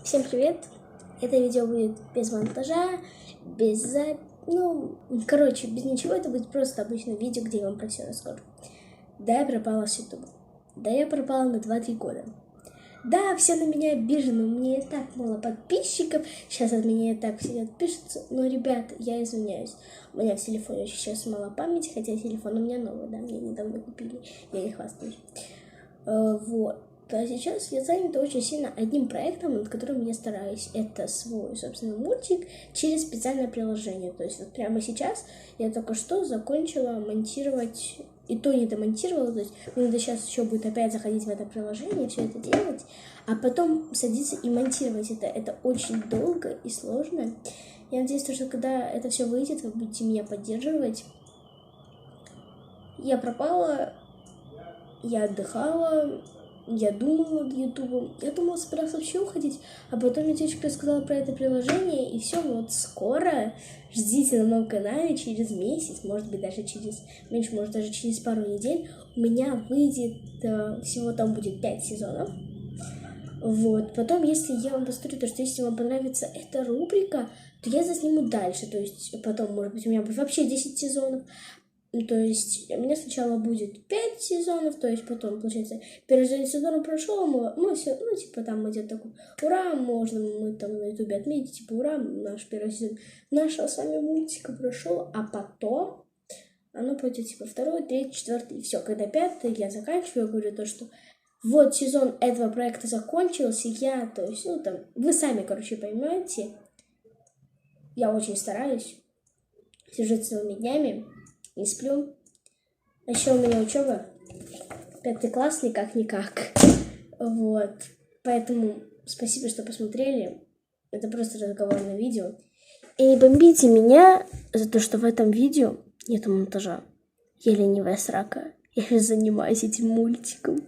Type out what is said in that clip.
Всем привет! Это видео будет без монтажа, без без ничего. Это будет просто обычное видео, где я вам про все расскажу. Да, я пропала с ютуба. Да, я пропала на 2-3 года. Да, все на меня обижены, у меня и так мало подписчиков, сейчас от меня и так все отпишутся. Но, ребята, я извиняюсь, у меня в телефоне сейчас мало памяти, хотя телефон у меня новый, да, мне недавно купили, я не хвастаюсь. Вот. А сейчас я занята очень сильно одним проектом, над которым я стараюсь. Это свой, собственно, мультик через специальное приложение. То есть вот прямо сейчас я только что закончила монтировать, и то не домонтировала. То есть мне надо сейчас еще будет опять заходить в это приложение, все это делать, а потом садиться и монтировать это. Это очень долго и сложно. Я надеюсь, что когда это все выйдет, вы будете меня поддерживать. Я пропала, я отдыхала. Я думала над ютубом, я думала собираться вообще уходить, а потом мне девочка рассказала про это приложение, и все, вот скоро ждите на моем канале, через месяц, может быть даже через меньше, может даже через пару недель у меня выйдет, всего там будет 5 сезонов. Вот, потом, если я вам посмотрю, то что если вам понравится эта рубрика, то я засниму дальше, то есть потом, может быть, у меня будет вообще 10 сезонов. То есть у меня сначала будет 5 сезонов, то есть потом, получается, первый сезон прошел, мы все, там идет такой, ура, мы там на ютубе отметить, типа, ура, наш первый сезон нашего с вами мультика прошел, а потом оно пойдет, типа, второй, третий, четвертый, и все, когда пятый, я заканчиваю, говорю то, что вот сезон этого проекта закончился, то есть, вы сами, понимаете, я очень стараюсь, сижу целыми днями, не сплю. А еще у меня учеба. 5 класс, никак-никак. Вот. Поэтому спасибо, что посмотрели. Это просто разговорное видео. И не бомбите меня за то, что в этом видео нет монтажа. Я ленивая срака. Я же занимаюсь этим мультиком.